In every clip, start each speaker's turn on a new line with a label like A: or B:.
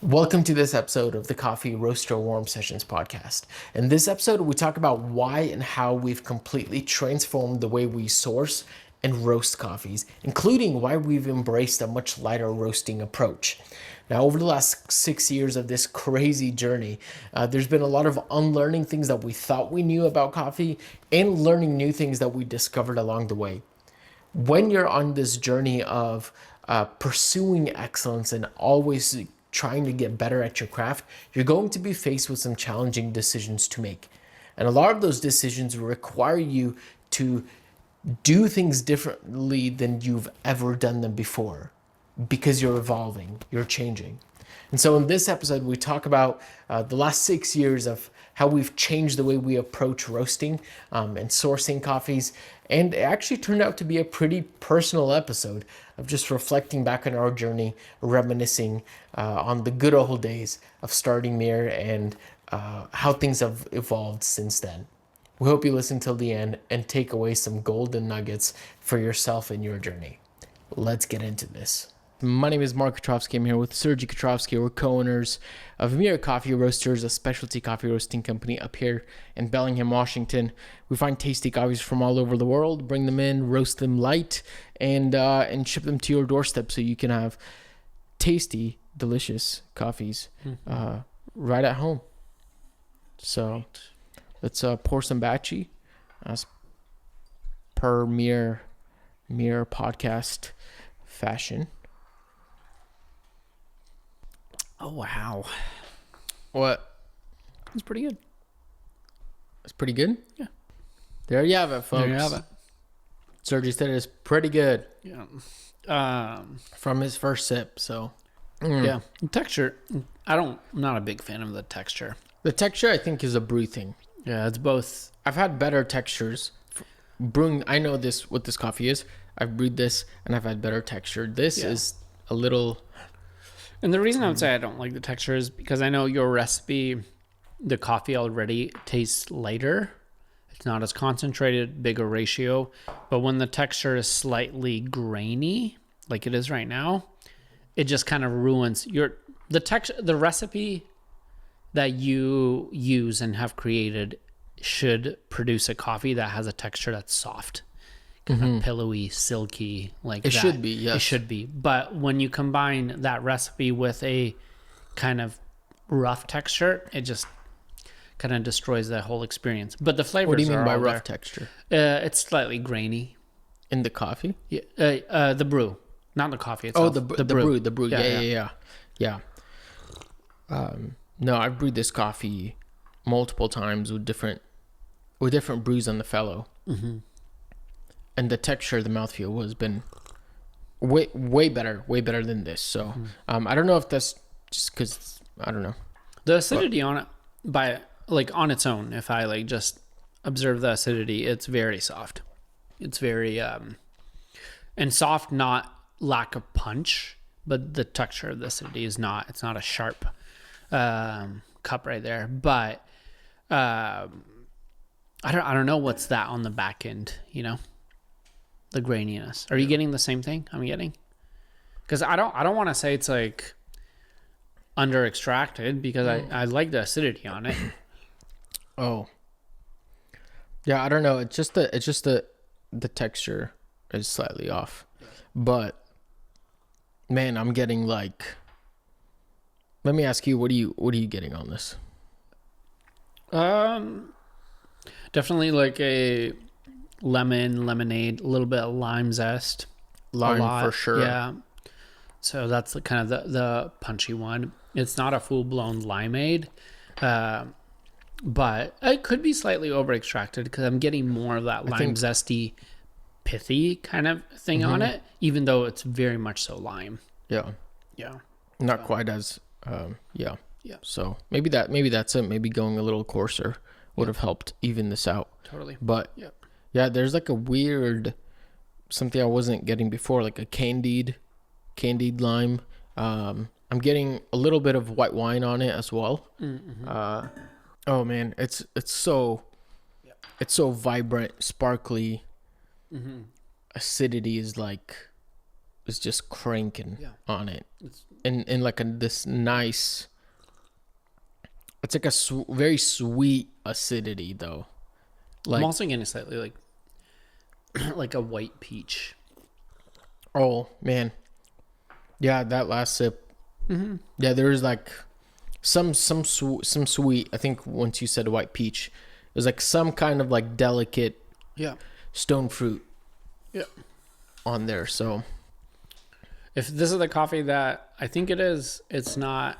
A: Welcome to this episode of the Coffee Roaster Warm Sessions podcast. In this episode, we talk about why and how we've completely transformed the way we source and roast coffees, including why we've embraced a much lighter roasting approach. Now, over the last 6 years of this crazy journey, there's been a lot of unlearning things that we thought we knew about coffee and learning new things that we discovered along the way. When you're on this journey of pursuing excellence and always trying to get better at your craft, you're going to be faced with some challenging decisions to make. And a lot of those decisions require you to do things differently than you've ever done them before because you're evolving, you're changing. And so in this episode, we talk about the last 6 years of how we've changed the way we approach roasting and sourcing coffees. And it actually turned out to be a pretty personal episode of just reflecting back on our journey, reminiscing on the good old days of starting Mir and how things have evolved since then. We hope you listen till the end and take away some golden nuggets for yourself and your journey. Let's get into this. My name is Mark Kotrovsky. I'm here with Sergey Kotrovsky. We're co-owners of Mir Coffee Roasters, a specialty coffee roasting company up here in Bellingham, Washington. We find tasty coffees from all over the world, bring them in, roast them light, and ship them to your doorstep so you can have tasty, delicious coffees right at home. So let's pour some batchy as per Mir podcast fashion.
B: Oh, wow.
A: What?
B: That's pretty good.
A: It's pretty good?
B: Yeah.
A: There you have it, folks.
B: There you have it.
A: Sergey said it's pretty good
B: Yeah.
A: from his first sip, so.
B: Yeah. The texture, I'm not a big fan of the texture.
A: The texture, I think, is a brew thing.
B: Yeah, it's both.
A: I've had better textures. Brewing, I know this what this coffee is. I've brewed this, and I've had better texture. This is a little...
B: And the reason I would say I don't like the texture is because I know your recipe, the coffee already tastes lighter. It's not as concentrated, bigger ratio. But when the texture is slightly grainy, like it is right now, it just kind of ruins the recipe that you use and have created should produce a coffee that has a texture that's soft. Kind of pillowy, silky, like
A: it
B: that.
A: should be, yes.
B: It should be. But when you combine that recipe with a kind of rough texture, it just kind of destroys that whole experience. But the flavors are
A: What do you mean by
B: all
A: rough
B: there.
A: texture?
B: It's slightly grainy.
A: In the coffee?
B: Yeah, the brew, not the coffee itself.
A: Oh, the brew. Yeah. No, I've brewed this coffee multiple times with different brews on the fellow. Mm-hmm. And the texture, the mouthfeel has been way better than this. So I don't know if that's just because, I don't know.
B: The acidity on it, on its own, if I just observe the acidity, it's very soft. It's very, and soft, not lack of punch, but the texture of the acidity is not, it's not a sharp cup right there. But I don't know what's that on the back end, the graininess. Are you getting the same thing I'm getting? Because I don't want to say it's like under extracted because I like the acidity on it.
A: Oh, yeah. I don't know. It's just the texture is slightly off, but man, I'm getting like. Let me ask you, what are you getting on this?
B: Definitely like a lemonade, a little bit of lime zest.
A: Lime for sure.
B: Yeah. So that's the punchy one. It's not a full-blown limeade, but it could be slightly over-extracted because I'm getting more of that lime zesty, pithy kind of thing on it, even though it's very much so lime.
A: Yeah.
B: Yeah.
A: Not quite as, yeah.
B: Yeah.
A: So maybe that's it. Maybe going a little coarser would have helped even this out.
B: Totally.
A: But yeah, there's like a weird, something I wasn't getting before, like a candied lime. I'm getting a little bit of white wine on it as well. Mm-hmm. Oh man, it's so vibrant, sparkly. Mm-hmm. Acidity is just cranking on it.
B: It's
A: in like this nice. It's like a very sweet acidity though.
B: I'm also getting slightly like like a white peach.
A: Oh man, yeah, that last sip. Yeah, there's like some sweet. I think once you said white peach, there's like some kind of like delicate stone fruit on there. So
B: if this is the coffee that I think it is, it's not.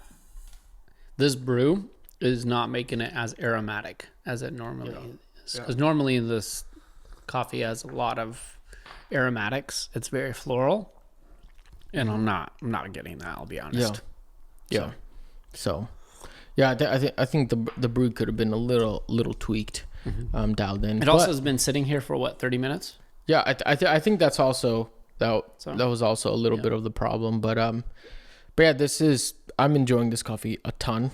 B: This brew is not making it as aromatic as it normally is. Because normally this coffee has a lot of aromatics. It's very floral, and I'm not getting that. I'll be honest.
A: So I think the brew could have been a little tweaked, dialed in.
B: It also has been sitting here for what, 30 minutes?
A: Yeah, I think that's also that was also a little bit of the problem, but yeah, I'm enjoying this coffee a ton.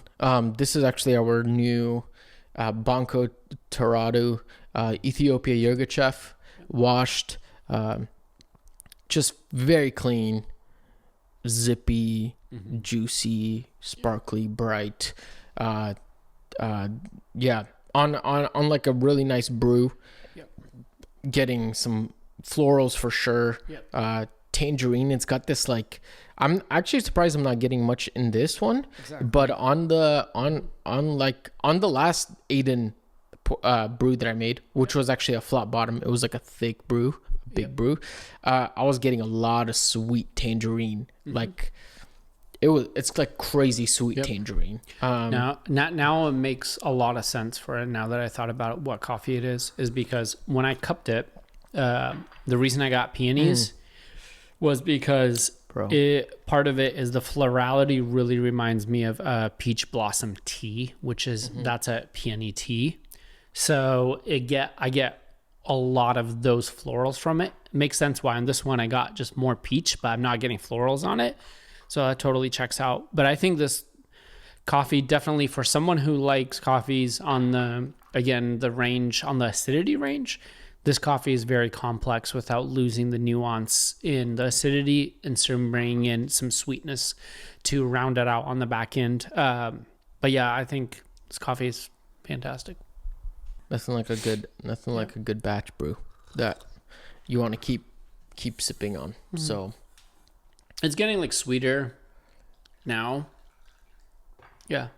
A: This is actually our new Banco Torado Ethiopia Yirgacheffe, washed, just very clean, zippy, juicy, sparkly, bright. Yeah, on like a really nice brew. Getting some florals for sure. Tangerine. It's got this like. I'm actually surprised I'm not getting much in this one. Exactly. But on the last Aiden brew that I made, which was actually a flat bottom, it was like a thick brew, big brew. I was getting a lot of sweet tangerine. Like it's like crazy sweet tangerine.
B: Now it makes a lot of sense for it. Now that I thought about what coffee it is because when I cupped it, the reason I got peonies was because part of it is the florality really reminds me of peach blossom tea, which is that's a peony tea. So I get a lot of those florals from it. Makes sense why on this one I got just more peach, but I'm not getting florals on it. So that totally checks out. But I think this coffee definitely for someone who likes coffees on the range, on the acidity range, this coffee is very complex without losing the nuance in the acidity and still bringing in some sweetness to round it out on the back end. But yeah, I think this coffee is fantastic.
A: Nothing like a good batch brew that you want to keep sipping on. So
B: it's getting like sweeter now. Yeah.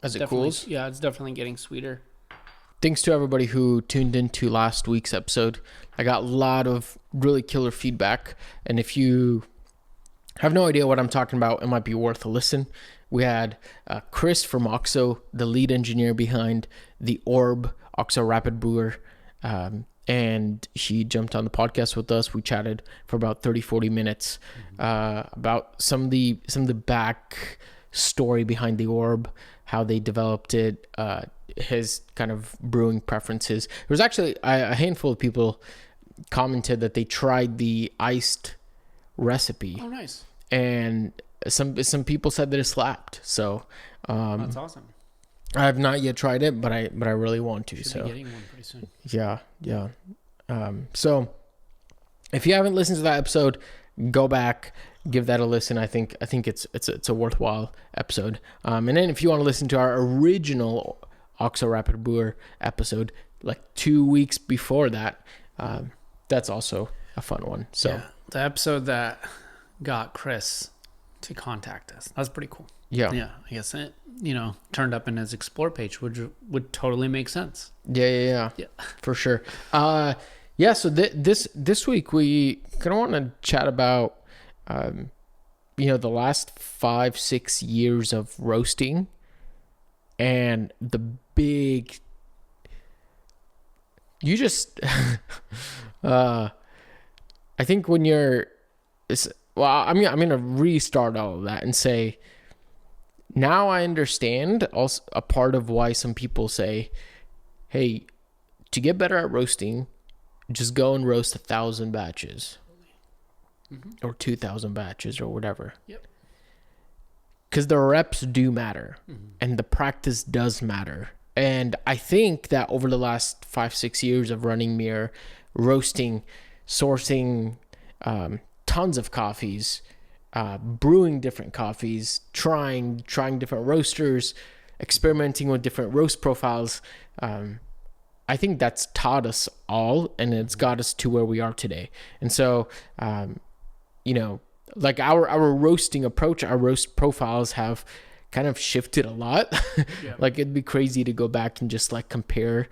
A: As it cools?
B: Yeah, it's definitely getting sweeter.
A: Thanks to everybody who tuned into last week's episode. I got a lot of really killer feedback. And if you have no idea what I'm talking about, it might be worth a listen. We had Chris from OXO, the lead engineer behind the Orb OXO Rapid Brewer. And he jumped on the podcast with us. We chatted for about 30-40 minutes about some of the back story behind the Orb, how they developed it, his kind of brewing preferences. There was actually a handful of people commented that they tried the iced recipe.
B: Oh, nice.
A: And some people said that it slapped. So
B: that's awesome.
A: I have not yet tried it, but I really want to.
B: Should be getting one pretty soon.
A: Yeah. So if you haven't listened to that episode, go back, give that a listen. I think it's a worthwhile episode. And then if you want to listen to our original OXO Rapid Brewer episode, like 2 weeks before that, that's also a fun one. So
B: yeah, the episode that got Chris to contact us, that's pretty cool.
A: Yeah,
B: I guess it turned up in his explore page, which would totally make sense.
A: Yeah, for sure. So this week we kind of want to chat about the last 5-6 years of roasting and the big. You just, I think when you're, I'm gonna restart all of that and say. Now I understand also a part of why some people say, hey, to get better at roasting, just go and roast 1,000 batches or 2,000 batches or whatever.
B: Yep.
A: Because the reps do matter and the practice does matter. And I think that over the last 5-6 years of running Mirror, roasting, sourcing tons of coffees, brewing different coffees, trying different roasters, experimenting with different roast profiles. I think that's taught us all, and it's got us to where we are today. And so, like our roasting approach, our roast profiles have kind of shifted a lot. Yeah. Like it'd be crazy to go back and just like compare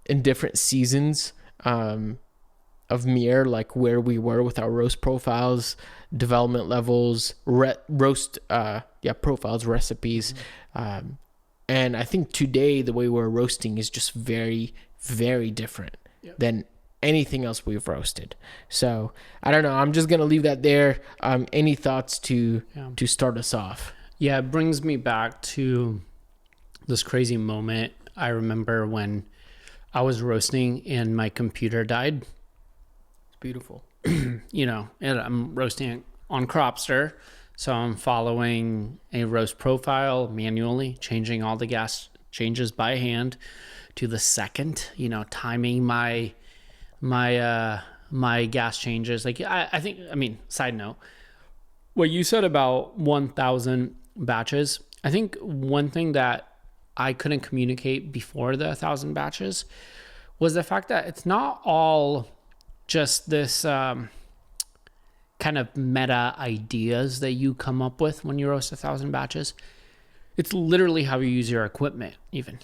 A: in different seasons of Mir, like where we were with our roast profiles, development levels, roast profiles, recipes. And I think today the way we're roasting is just very, very different than anything else we've roasted. So I don't know. I'm just gonna leave that there. Any thoughts to start us off?
B: Yeah, it brings me back to this crazy moment I remember when I was roasting and my computer died.
A: It's beautiful.
B: And I'm roasting on Cropster. So I'm following a roast profile manually, changing all the gas changes by hand to the second, timing my gas changes. Like side note, what you said about 1,000 batches, I think one thing that I couldn't communicate before the 1,000 batches was the fact that it's not all just this kind of meta ideas that you come up with when you roast 1,000 batches. It's literally how you use your equipment, even,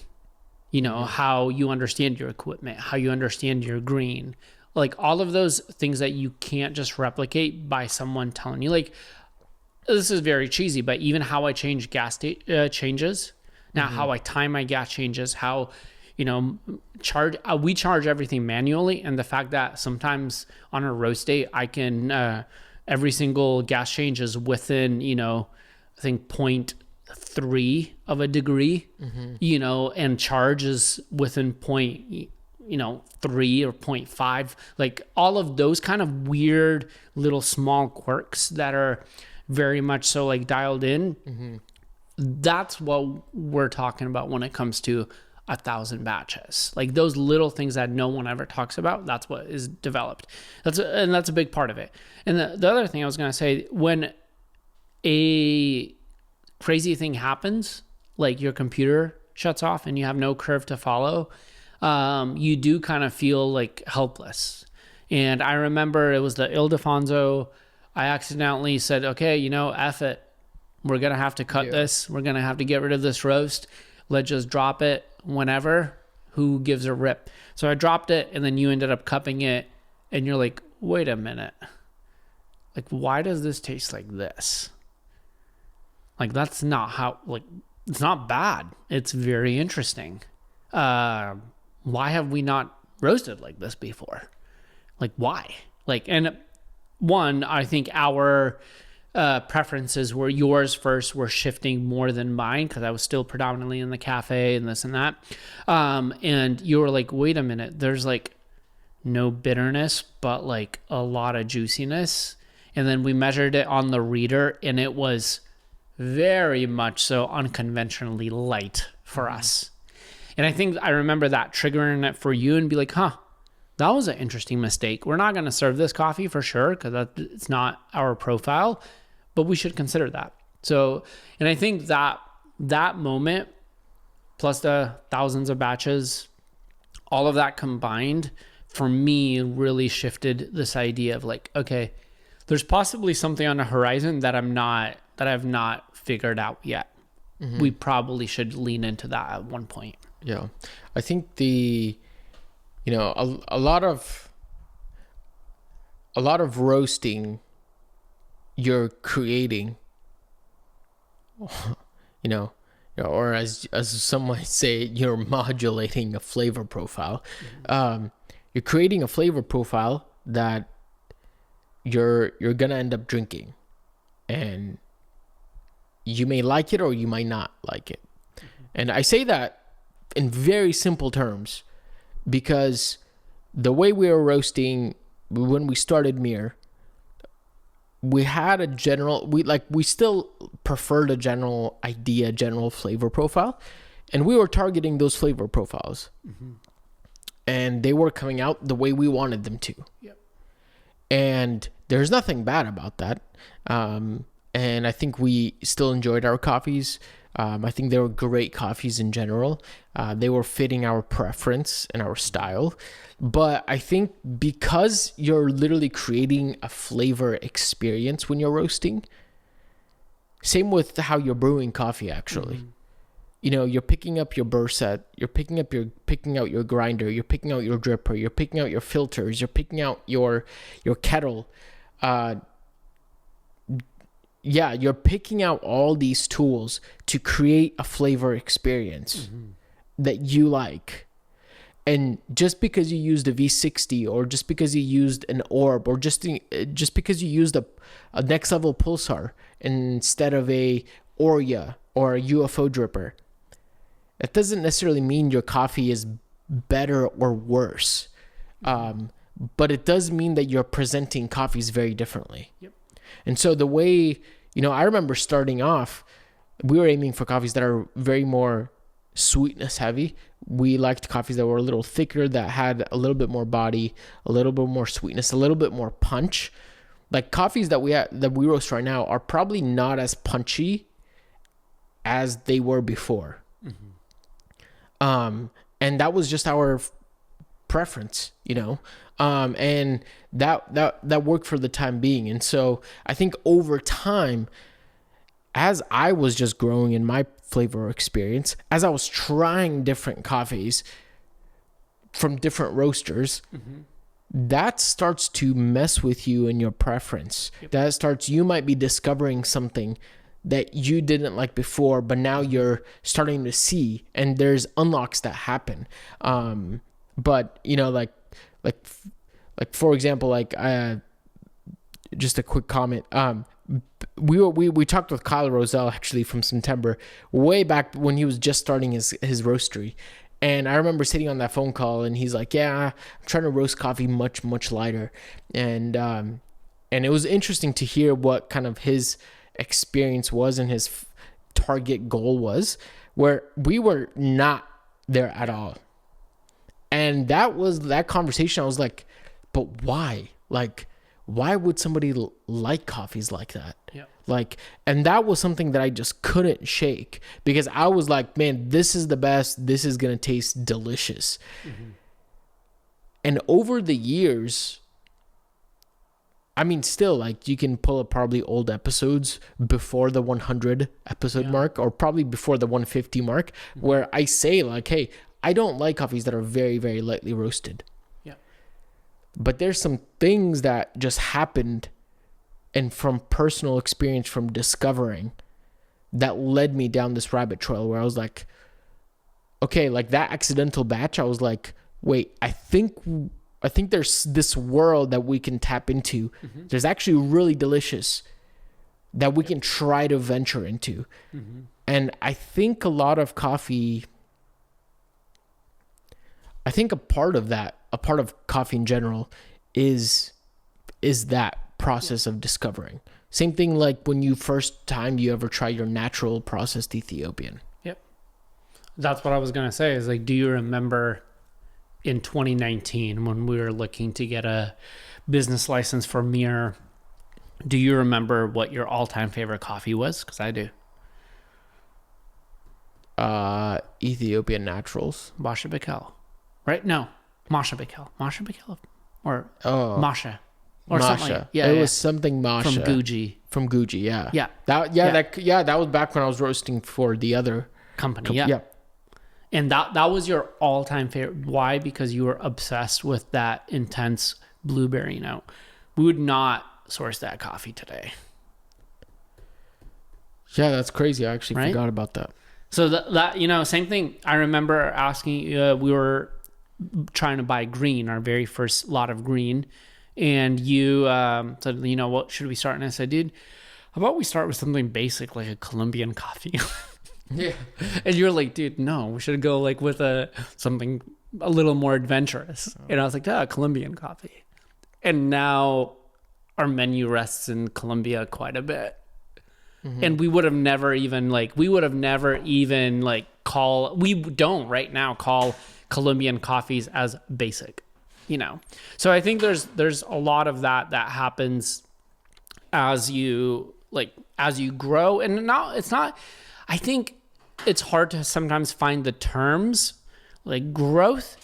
B: how you understand your equipment, how you understand your green, like all of those things that you can't just replicate by someone telling you. Like, this is very cheesy, but even how I change gas changes, now how I time my gas changes, how, we charge everything manually. And the fact that sometimes on a roast day, I can, every single gas change is within, I think 0.3 of a degree, and charge is within 3 or 0.5, like all of those kind of weird little small quirks that are very much so like dialed in. That's what we're talking about when it comes to 1,000 batches. Like those little things that no one ever talks about, that's what is developed. That's a big part of it. And the other thing I was going to say, when a crazy thing happens, like your computer shuts off and you have no curve to follow, you do kind of feel like helpless. And I remember it was the Ildefonso. I accidentally said, okay, F it. We're going to have to cut this. We're going to have to get rid of this roast. Let's just drop it whenever. Who gives a rip? So I dropped it, and then you ended up cupping it, and you're like, wait a minute. Like, why does this taste like this? Like, that's not how, like, it's not bad. It's very interesting. Why have we not roasted like this before? Like, why? Like, and one, I think our preferences were yours first were shifting more than mine because I was still predominantly in the cafe and this and that. And you were like, wait a minute, there's like no bitterness, but like a lot of juiciness. And then we measured it on the reader, and it was very much so unconventionally light for us. And I think I remember that triggering it for you and be like, that was an interesting mistake. We're not going to serve this coffee for sure because it's not our profile, but we should consider that. So, and I think that moment plus the thousands of batches, all of that combined for me really shifted this idea of like, okay, there's possibly something on the horizon that I've not figured out yet. We probably should lean into that at one point.
A: Yeah. I think a lot of roasting you're creating, or as some might say, you're modulating a flavor profile. You're creating a flavor profile that you're gonna end up drinking, and you may like it or you might not like it. And I say that in very simple terms because the way we were roasting when we started Mir, we had we still preferred a general idea, general flavor profile, and we were targeting those flavor profiles, and they were coming out the way we wanted them to.
B: Yep.
A: And there's nothing bad about that. And I think we still enjoyed our coffees. I think they were great coffees in general. They were fitting our preference and our style. But I think because you're literally creating a flavor experience when you're roasting, same with how you're brewing coffee, actually. Mm-hmm. You know, you're picking up your burr set, you're picking out your grinder, you're picking out your dripper, you're picking out your filters, you're picking out your kettle. You're picking out all these tools to create a flavor experience that you like. And just because you used a V60, or just because you used an orb, or just because you used a next level pulsar instead of a Oria or a UFO dripper, that doesn't necessarily mean your coffee is better or worse. But it does mean that you're presenting coffees very differently. Yep. And so the way, I remember starting off, we were aiming for coffees that are very more sweetness heavy. We liked coffees that were a little thicker, that had a little bit more body, a little bit more sweetness, a little bit more punch. Like coffees that we roast right now are probably not as punchy as they were before. And that was just our preference, and that worked for the time being. And so I think over time, as I was just growing in my flavor experience, as I was trying different coffees from different roasters, that starts to mess with you and your preference. Yep. You might be discovering something that you didn't like before, but now you're starting to see, and there's unlocks that happen. But for example, just a quick comment. We talked with Kyle Roselle actually from September, way back when he was just starting his roastery. And I remember sitting on that phone call, and he's like, yeah, I'm trying to roast coffee much, much lighter. And it was interesting to hear what kind of his experience was and his target goal was, where we were not there at all. And that conversation, I was like, but why? Like, why would somebody like coffees like that? Yeah. And that was something that I just couldn't shake, because I was like, man, this is the best. This is going to taste delicious. And over the years, I mean, still, you can pull up probably old episodes before the 100 episode mark, or probably before the 150 mark, where I say hey, I don't like coffees that are very, very lightly roasted. Yeah. But there's some things that just happened, and from personal experience, from discovering, that led me down this rabbit trail where I was like, okay, that accidental batch, I was like, wait, I think there's this world that we can tap into. There's actually really delicious that we can try to venture into. And I think a lot of coffee, I think a part of coffee in general is that process of discovering. Same thing like when you first time you ever try your natural processed Ethiopian. Yep.
B: That's what I was going to say, is do you remember in 2019 when we were looking to get a business license for Mir, do you remember what your all-time favorite coffee was? Because I do.
A: Ethiopian Naturals.
B: Masha Bekel. Right? No. Masha Bekel. Or Masha. Or
A: Masha.
B: Something
A: It was something Masha.
B: From Gucci.
A: From Gucci, yeah.
B: Yeah.
A: That was back when I was roasting for the other
B: company. Yeah. And that was your all-time favorite. Why? Because you were obsessed with that intense blueberry note. We would not source that coffee today.
A: Yeah, that's crazy. I actually forgot about that.
B: So that same thing. I remember asking, we were trying to buy green, our very first lot of green. And you said, what should we start? And I said, dude, how about we start with something basic, like a Colombian coffee? Yeah. And you're like, dude, no, we should go with something a little more adventurous. And I was like, Colombian coffee. And now our menu rests in Colombia quite a bit. And we would have never even we don't right now call Colombian coffees as basic. So I think there's a lot of that happens as you grow, and I think it's hard to sometimes find the terms. Like, growth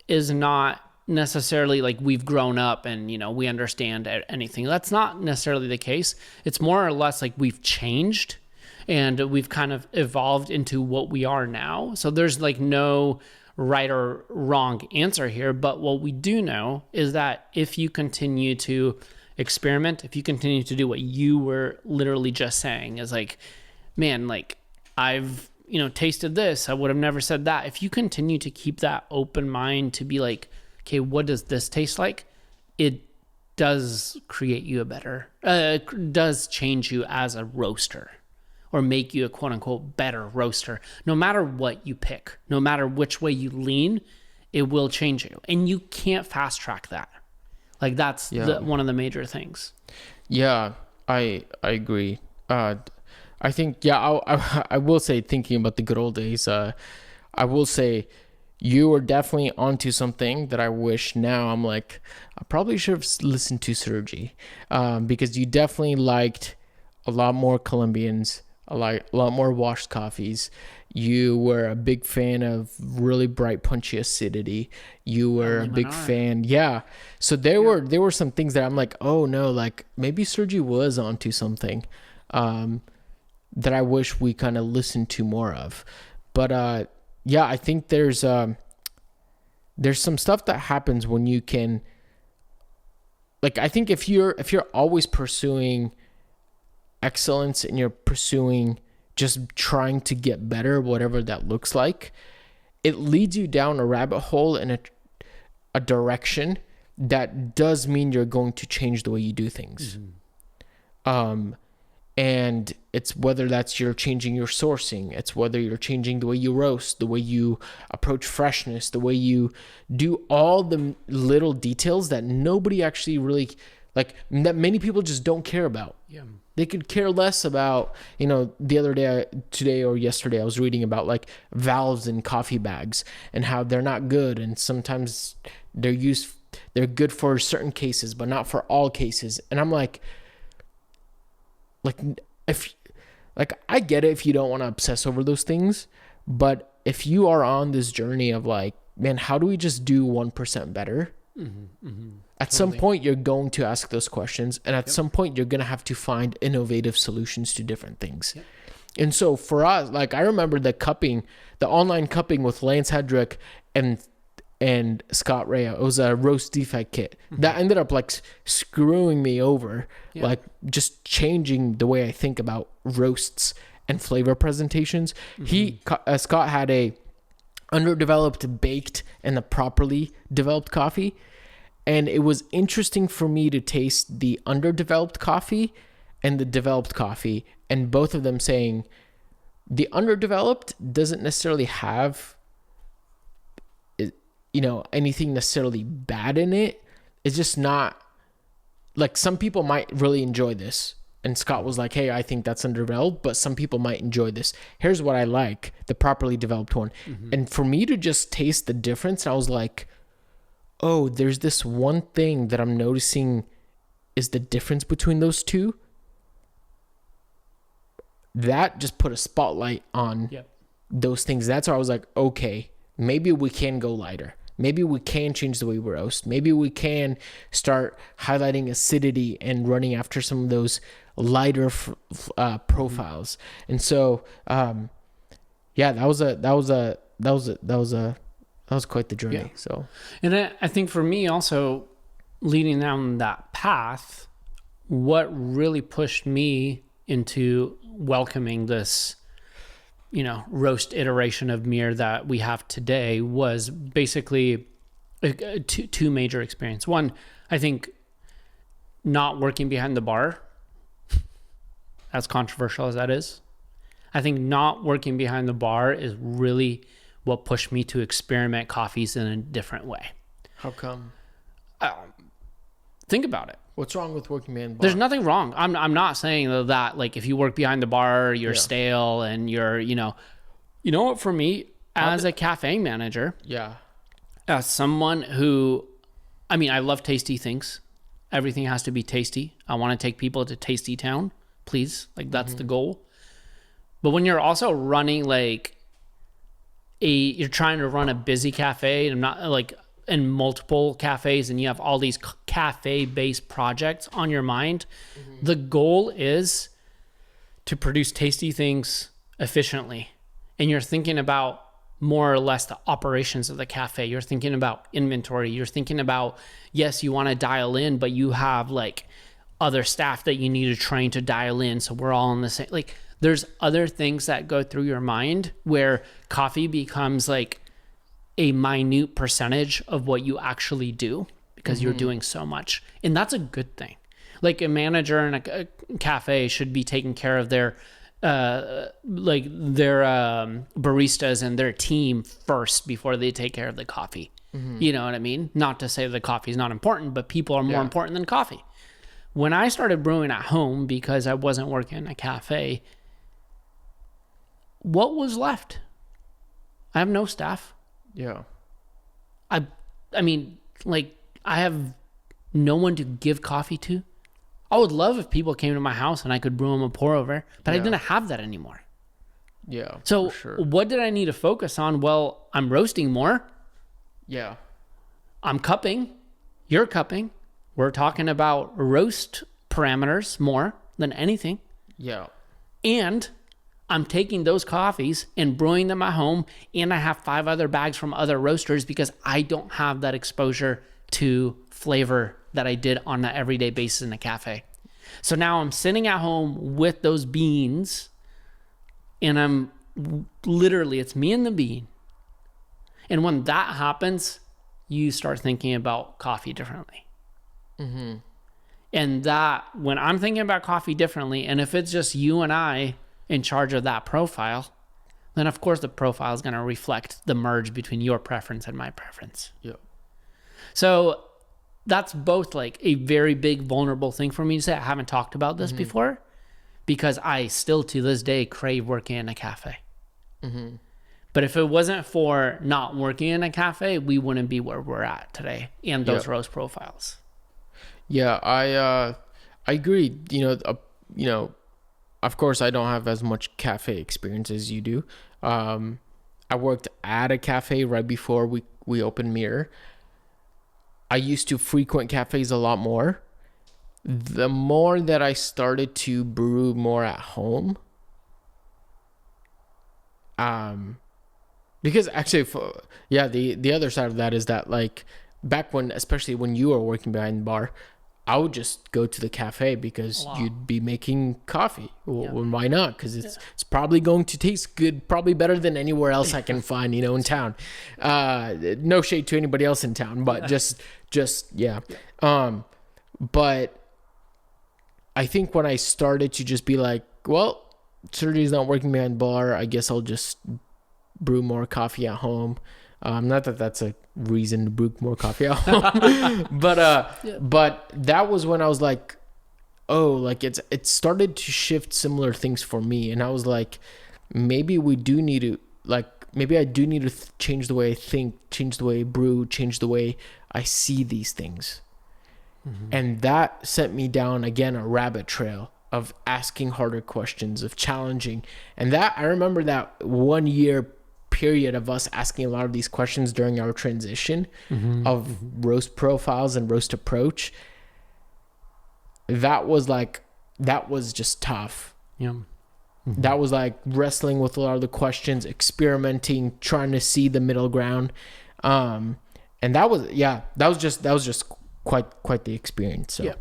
B: is not necessarily like we've grown up and we understand anything. That's not necessarily the case. It's more or less like we've changed and we've kind of evolved into what we are now. So there's like no right or wrong answer here, but what we do know is that if you continue to experiment, if you continue to do what you were literally just saying, is like, man, like, I've tasted this, I would have never said that. If you continue to keep that open mind to be like, okay, what does this taste like? It does create you does change you as a roaster, or make you a quote unquote better roaster. No matter what you pick, no matter which way you lean, it will change you. And you can't fast track that. Like, that's one of the major things.
A: Yeah, I agree. I think, I will say, thinking about the good old days, I will say you were definitely onto something that I wish now I'm like, I probably should have listened to Sergi, because you definitely liked a lot more Colombians, a lot more washed coffees. You were a big fan of really bright, punchy acidity. You were a big fan. Yeah. So there were some things that I'm like, oh no, like maybe Sergi was onto something, that I wish we kind of listened to more of. But I think there's some stuff that happens when you can, like, I think if you're always pursuing excellence and you're pursuing just trying to get better, whatever that looks like, it leads you down a rabbit hole in a direction that does mean you're going to change the way you do things. Mm-hmm. And it's whether that's you're changing your sourcing, it's whether you're changing the way you roast, the way you approach freshness, the way you do all the little details that nobody actually really, like, that many people just don't care about.
B: Yeah.
A: They could care less about, the other day, today or yesterday, I was reading about like valves in coffee bags and how they're not good. And sometimes they're good for certain cases, but not for all cases. And I'm like, I get it if you don't want to obsess over those things, but if you are on this journey of like, man, how do we just do 1% better? Mm-hmm, mm-hmm. At some point, you're going to ask those questions, and at some point, you're going to have to find innovative solutions to different things. Yep. And so for us, like, I remember the online cupping with Lance Hedrick and Scott Rea. It was a roast defect kit that ended up like screwing me over, like just changing the way I think about roasts and flavor presentations. Scott had a underdeveloped baked and the properly developed coffee. And it was interesting for me to taste the underdeveloped coffee and the developed coffee, and both of them saying the underdeveloped doesn't necessarily have anything necessarily bad in it. It's just not, like, some people might really enjoy this. And Scott was like, hey, I think that's underdeveloped, but some people might enjoy this. Here's what I like, the properly developed one. Mm-hmm. And for me to just taste the difference, I was like, oh, there's this one thing that I'm noticing is the difference between those two. That just put a spotlight on those things. That's where I was like, okay, maybe we can go lighter. Maybe we can change the way we roast. Maybe we can start highlighting acidity and running after some of those lighter profiles. And so, that was quite the journey. Yeah. So,
B: and I think for me also, leading down that path, what really pushed me into welcoming this, roast iteration of Mir that we have today was basically two major experiences. One, I think not working behind the bar, as controversial as that is, I think not working behind the bar is really what pushed me to experiment coffees in a different way.
A: How come?
B: Think about it.
A: What's wrong with working behind the bar?
B: There's nothing wrong. I'm not saying that like if you work behind the bar, you're stale and you're, what, for me as a cafe manager, as someone who I mean, I love tasty things. Everything has to be tasty. I want to take people to Tasty Town, please. Like, that's the goal. But when you're also running like you're trying to run a busy cafe and not like in multiple cafes, and you have all these cafe-based projects on your mind, the goal is to produce tasty things efficiently. And you're thinking about more or less the operations of the cafe. You're thinking about inventory. You're thinking about, yes, you want to dial in, but you have like other staff that you need to train to dial in. So we're all in the same, like there's other things that go through your mind where coffee becomes like a minute percentage of what you actually do because you're doing so much. And that's a good thing. Like a manager in a cafe should be taking care of their baristas and their team first before they take care of the coffee. You know what I mean? Not to say the coffee is not important, but people are more important than coffee. When I started brewing at home because I wasn't working in a cafe, what was left? I have no staff.
A: Yeah.
B: I mean, like, I have no one to give coffee to. I would love if people came to my house and I could brew them a pour over, but I didn't have that anymore.
A: Yeah.
B: So
A: for sure.
B: what did I need to focus on? Well, I'm roasting more.
A: Yeah.
B: I'm cupping. You're cupping. We're talking about roast parameters more than anything.
A: Yeah.
B: And I'm taking those coffees and brewing them at home, and I have 5 other bags from other roasters because I don't have that exposure to flavor that I did on an everyday basis in a cafe. So now I'm sitting at home with those beans, and I'm literally, it's me and the bean. And when that happens, you start thinking about coffee differently. And that, when I'm thinking about coffee differently, and if it's just you and I in charge of that profile, then of course the profile is going to reflect the merge between your preference and my preference.
A: Yeah.
B: So that's both like a very big vulnerable thing for me to say. I haven't talked about this before because I still to this day crave working in a cafe. But if it wasn't for not working in a cafe, we wouldn't be where we're at today and those roast profiles.
A: Yeah, I agree. You know, of course, I don't have as much cafe experience as you do. I worked at a cafe right before we opened Mirror. I used to frequent cafes a lot more. The more that I started to brew more at home, because actually, the other side of that is that like back when, especially when you were working behind the bar, I would just go to the cafe because you'd be making coffee. Well, why not? Because it's probably going to taste good, probably better than anywhere else I can find, in town. No shade to anybody else in town, but just. But I think when I started to just be like, well, Sergey's not working behind the bar, I guess I'll just brew more coffee at home. Not that that's a reason to brew more coffee at home, but that was when I was like, oh, like it started to shift similar things for me, and I was like, maybe I do need to change the way I think, change the way I brew, change the way I see these things, and that sent me down again a rabbit trail of asking harder questions, of challenging, and that I remember that 1 year period of us asking a lot of these questions during our transition of roast profiles and roast approach. That was just tough. That was like wrestling with a lot of the questions, experimenting, trying to see the middle ground. And that was just quite the experience. So.
B: Yeah.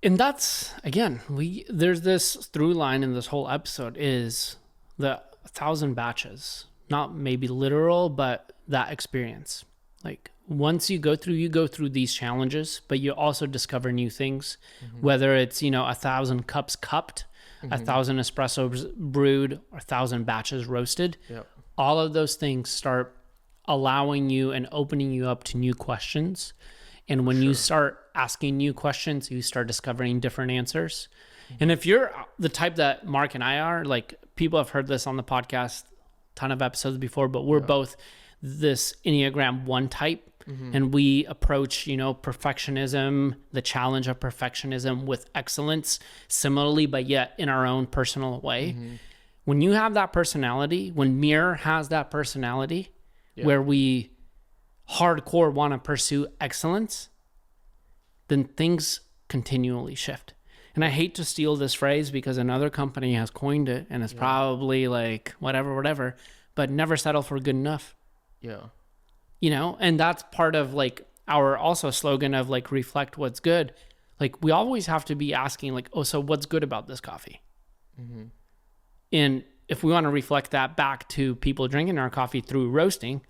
B: And that's, again, there's this through line in this whole episode is the 1,000 batches. Not maybe literal, but that experience. Like once you go through these challenges, but you also discover new things, whether it's, 1,000 cups cupped, 1,000 espressos brewed, or 1,000 batches roasted. All of those things start allowing you and opening you up to new questions. And when you start asking new questions, you start discovering different answers. And if you're the type that Mark and I are, like people have heard this on the podcast, ton of episodes before, but we're both this Enneagram 1 type, and we approach, perfectionism, the challenge of perfectionism with excellence similarly, but yet in our own personal way. When you have that personality, when Mirror has that personality, where we hardcore want to pursue excellence, then things continually shift. And I hate to steal this phrase because another company has coined it, and it's probably like whatever, but never settle for good enough.
A: Yeah.
B: And that's part of like our also slogan of like reflect what's good. Like we always have to be asking like, oh, so what's good about this coffee? And if we want to reflect that back to people drinking our coffee through roasting,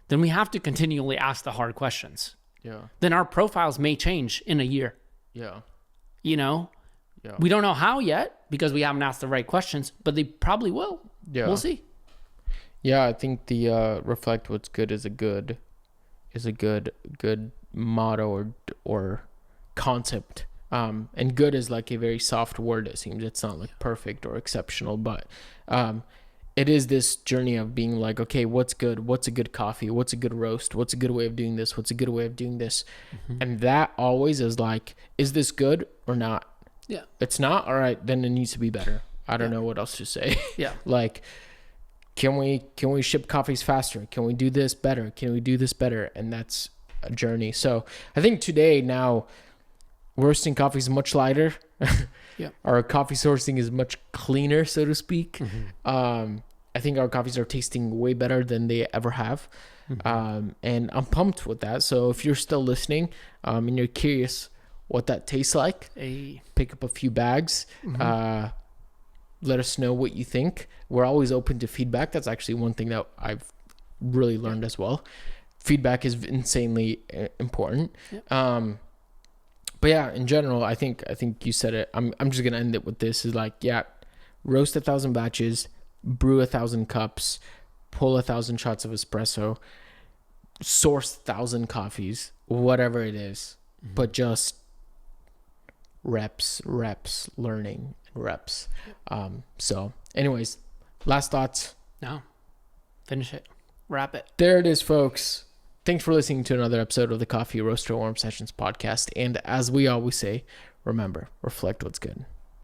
B: then we have to continually ask the hard questions.
A: Yeah.
B: Then our profiles may change in a year.
A: Yeah.
B: Yeah. We don't know how yet because we haven't asked the right questions, but they probably will.
A: Yeah.
B: We'll see.
A: Yeah, I think the reflect what's good is a good motto or concept. And good is like a very soft word, it seems. It's not like perfect or exceptional, but it is this journey of being like, okay, what's good? What's a good coffee? What's a good roast? What's a good way of doing this? What's a good way of doing this? And that always is like, is this good or not?
B: Yeah.
A: It's not, all right, then it needs to be better. I don't know what else to say.
B: Yeah.
A: Like, can we ship coffees faster? Can we do this better? Can we do this better? And that's a journey. So I think today now roasting coffee is much lighter. Our coffee sourcing is much cleaner, so to speak. I think our coffees are tasting way better than they ever have. And I'm pumped with that. So if you're still listening and you're curious what that tastes like, pick up a few bags. Let us know what you think. We're always open to feedback. That's actually one thing that I've really learned as well. Feedback is insanely important. But yeah, in general, I think you said it. I'm just gonna end it with this. Is like, roast 1,000 batches, brew 1,000 cups, pull 1,000 shots of espresso, source 1,000 coffees, whatever it is. But just reps, learning, reps. So anyways, last thoughts.
B: No, finish it, wrap it.
A: There it is, folks. Thanks for listening to another episode of the Coffee Roaster Warm Sessions podcast. And as we always say, remember, reflect what's good.